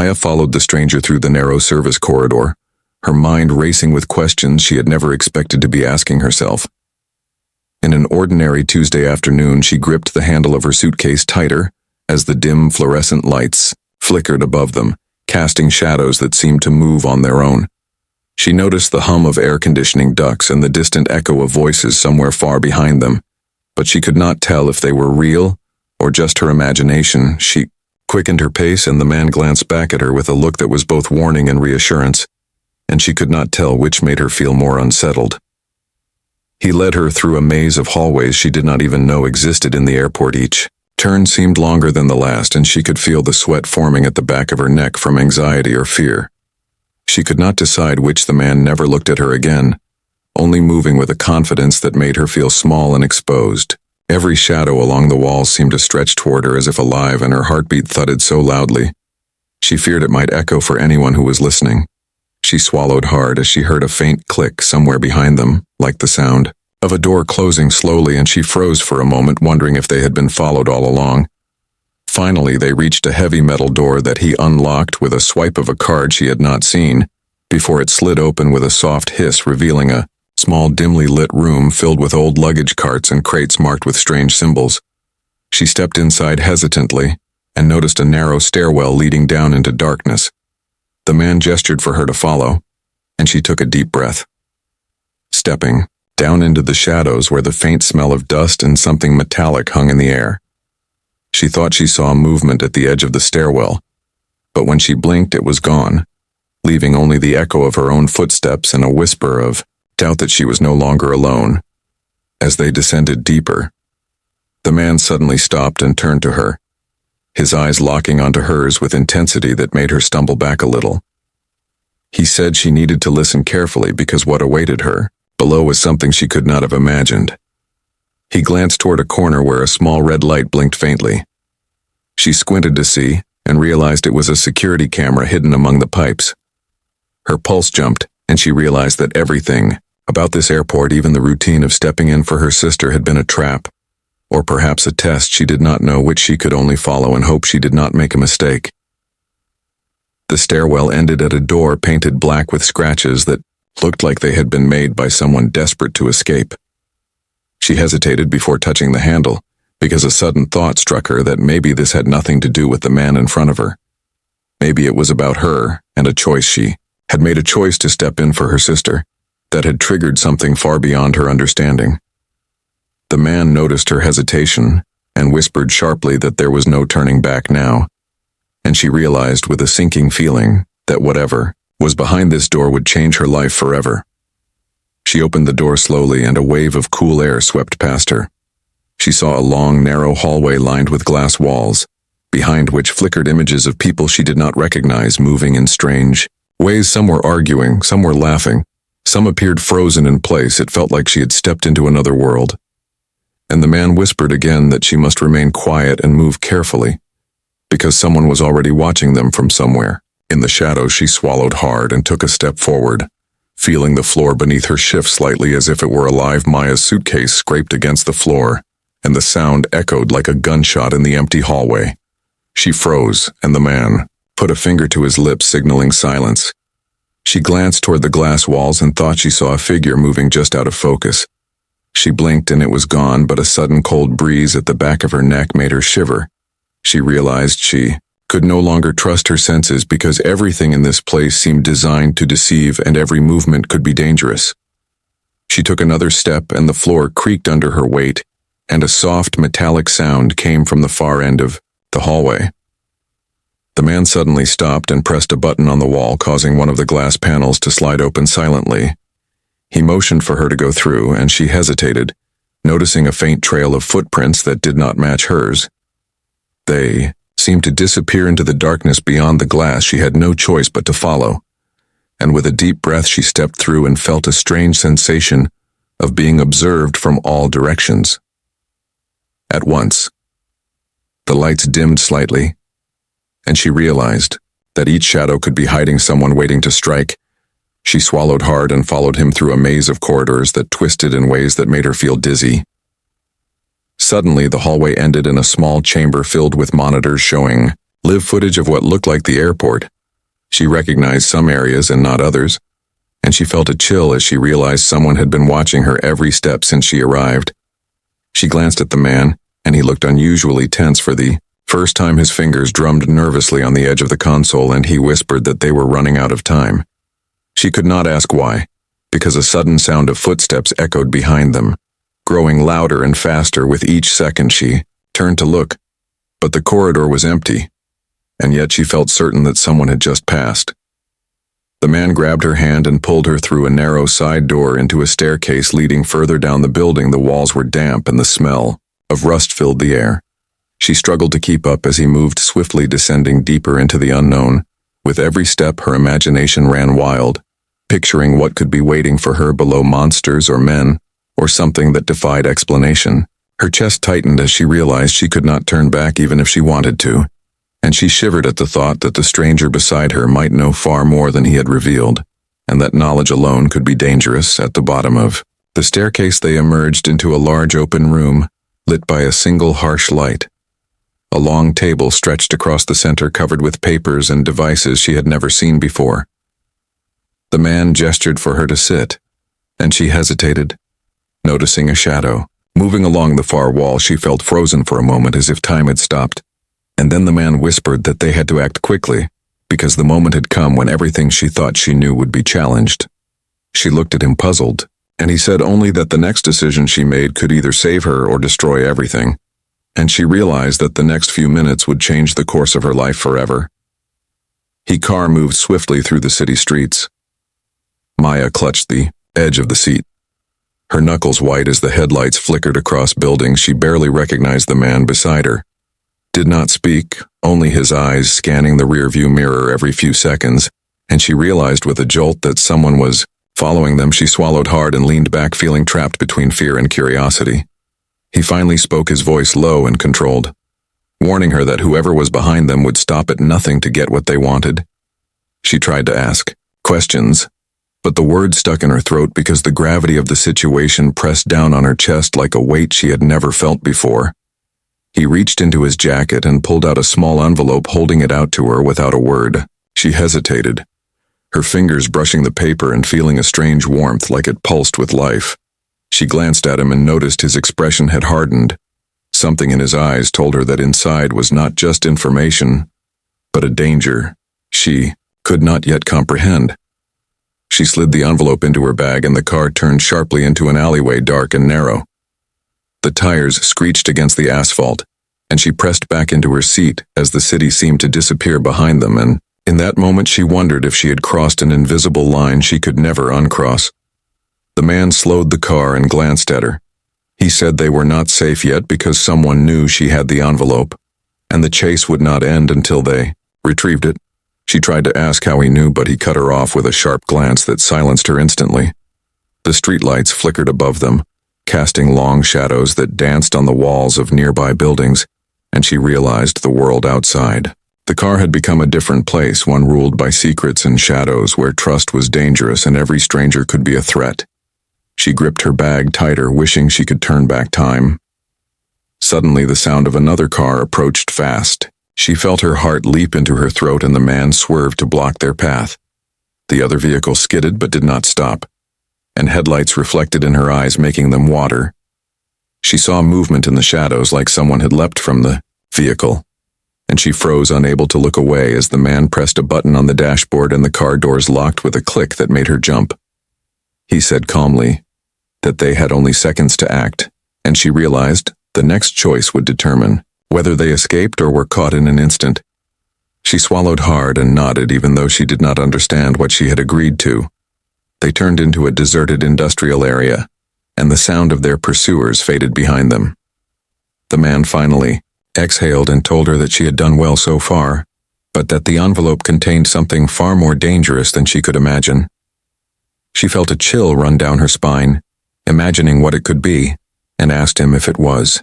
Aya followed the stranger through the narrow service corridor, her mind racing with questions she had never expected to be asking herself. In an ordinary Tuesday afternoon, she gripped the handle of her suitcase tighter as the dim fluorescent lights flickered above them, casting shadows that seemed to move on their own. She noticed the hum of air conditioning ducts and the distant echo of voices somewhere far behind them, but she could not tell if they were real or just her imagination. She quickened her pace, and the man glanced back at her with a look that was both warning and reassurance, and she could not tell which made her feel more unsettled. He led her through a maze of hallways she did not even know existed in the airport. Each turn seemed longer than the last, and she could feel the sweat forming at the back of her neck from anxiety or fear. She could not decide which. The man never looked at her again, only moving with a confidence that made her feel small and exposed. Every shadow along the walls seemed to stretch toward her as if alive, and her heartbeat thudded so loudly she feared it might echo for anyone who was listening. She swallowed hard as she heard a faint click somewhere behind them, like the sound of a door closing slowly, and she froze for a moment, wondering if they had been followed all along. Finally, they reached a heavy metal door that he unlocked with a swipe of a card she had not seen, before it slid open with a soft hiss, revealing a small, dimly lit room filled with old luggage carts and crates marked with strange symbols. She stepped inside hesitantly and noticed a narrow stairwell leading down into darkness. The man gestured for her to follow, and she took a deep breath. Stepping down into the shadows where the faint smell of dust and something metallic hung in the air. She thought she saw movement at the edge of the stairwell, but when she blinked it was gone, leaving only the echo of her own footsteps and a whisper of doubt that she was no longer alone. As they descended deeper, the man suddenly stopped and turned to her, his eyes locking onto hers with intensity that made her stumble back a little. He said she needed to listen carefully because what awaited her below was something she could not have imagined. He glanced toward a corner where a small red light blinked faintly. She squinted to see and realized it was a security camera hidden among the pipes. Her pulse jumped, and she realized that everything about this airport, even the routine of stepping in for her sister, had been a trap, or perhaps a test she did not know, which she could only follow and hope she did not make a mistake. The stairwell ended at a door painted black with scratches that looked like they had been made by someone desperate to escape. She hesitated before touching the handle, because a sudden thought struck her that maybe this had nothing to do with the man in front of her. Maybe it was about her and a choice she had made, a choice to step in for her sister that had triggered something far beyond her understanding. The man noticed her hesitation and whispered sharply that there was no turning back now, and she realized with a sinking feeling that whatever was behind this door would change her life forever. She opened the door slowly, and a wave of cool air swept past her. She saw a long, narrow hallway lined with glass walls, behind which flickered images of people she did not recognize, moving in strange ways. Some were arguing, some were laughing, some appeared frozen in place. It felt like she had stepped into another world. And the man whispered again that she must remain quiet and move carefully, because someone was already watching them from somewhere. In the shadows, she swallowed hard and took a step forward, feeling the floor beneath her shift slightly as if it were alive. Maya's suitcase scraped against the floor, and the sound echoed like a gunshot in the empty hallway. She froze, and the man put a finger to his lips, signaling silence. She glanced toward the glass walls and thought she saw a figure moving just out of focus. She blinked and it was gone, but a sudden cold breeze at the back of her neck made her shiver. She realized she could no longer trust her senses, because everything in this place seemed designed to deceive, and every movement could be dangerous. She took another step, and the floor creaked under her weight, and a soft metallic sound came from the far end of the hallway. The man suddenly stopped and pressed a button on the wall, causing one of the glass panels to slide open silently. He motioned for her to go through, and she hesitated, noticing a faint trail of footprints that did not match hers. They seemed to disappear into the darkness beyond the glass. She had no choice but to follow, and with a deep breath she stepped through and felt a strange sensation of being observed from all directions. At once, the lights dimmed slightly, and she realized that each shadow could be hiding someone waiting to strike. She swallowed hard and followed him through a maze of corridors that twisted in ways that made her feel dizzy. Suddenly, the hallway ended in a small chamber filled with monitors showing live footage of what looked like the airport. She recognized some areas and not others, and she felt a chill as she realized someone had been watching her every step since she arrived. She glanced at the man, and he looked unusually tense for the first time. His fingers drummed nervously on the edge of the console, and he whispered that they were running out of time. She could not ask why, because a sudden sound of footsteps echoed behind them, growing louder and faster with each second. She turned to look, but the corridor was empty, and yet she felt certain that someone had just passed. The man grabbed her hand and pulled her through a narrow side door into a staircase leading further down the building. The walls were damp and the smell of rust filled the air. She struggled to keep up as he moved swiftly, descending deeper into the unknown. With every step, her imagination ran wild, picturing what could be waiting for her below: monsters or men, or something that defied explanation. Her chest tightened as she realized she could not turn back even if she wanted to, and she shivered at the thought that the stranger beside her might know far more than he had revealed, and that knowledge alone could be dangerous. At the bottom of the staircase, they emerged into a large open room, lit by a single harsh light. A long table stretched across the center, covered with papers and devices she had never seen before. The man gestured for her to sit, and she hesitated, noticing a shadow moving along the far wall. She felt frozen for a moment, as if time had stopped. And then the man whispered that they had to act quickly, because the moment had come when everything she thought she knew would be challenged. She looked at him puzzled, and he said only that the next decision she made could either save her or destroy everything. And she realized that the next few minutes would change the course of her life forever. His car moved swiftly through the city streets. Maya clutched the edge of the seat, her knuckles white as the headlights flickered across buildings. She barely recognized the man beside her. Did not speak, only his eyes scanning the rearview mirror every few seconds, and she realized with a jolt that someone was following them. She swallowed hard and leaned back, feeling trapped between fear and curiosity. He finally spoke, his voice low and controlled, warning her that whoever was behind them would stop at nothing to get what they wanted. She tried to ask questions, but the words stuck in her throat because the gravity of the situation pressed down on her chest like a weight she had never felt before. He reached into his jacket and pulled out a small envelope, holding it out to her without a word. She hesitated, her fingers brushing the paper and feeling a strange warmth like it pulsed with life. She glanced at him and noticed his expression had hardened. Something in his eyes told her that inside was not just information, but a danger she could not yet comprehend. She slid the envelope into her bag, and the car turned sharply into an alleyway, dark and narrow. The tires screeched against the asphalt, and she pressed back into her seat as the city seemed to disappear behind them, and in that moment she wondered if she had crossed an invisible line she could never uncross. The man slowed the car and glanced at her. He said they were not safe yet because someone knew she had the envelope, and the chase would not end until they retrieved it. She tried to ask how he knew, but he cut her off with a sharp glance that silenced her instantly. The streetlights flickered above them, casting long shadows that danced on the walls of nearby buildings, and she realized the world outside. The car had become a different place, one ruled by secrets and shadows, where trust was dangerous and every stranger could be a threat. She gripped her bag tighter, wishing she could turn back time. Suddenly, the sound of another car approached fast. She felt her heart leap into her throat, and the man swerved to block their path. The other vehicle skidded but did not stop, and headlights reflected in her eyes, making them water. She saw movement in the shadows, like someone had leapt from the vehicle, and she froze, unable to look away as the man pressed a button on the dashboard and the car doors locked with a click that made her jump. He said calmly that they had only seconds to act, and she realized the next choice would determine whether they escaped or were caught in an instant. She swallowed hard and nodded, even though she did not understand what she had agreed to. They turned into a deserted industrial area, and the sound of their pursuers faded behind them. The man finally exhaled and told her that she had done well so far, but that the envelope contained something far more dangerous than she could imagine. She felt a chill run down her spine, imagining what it could be, and asked him if it was.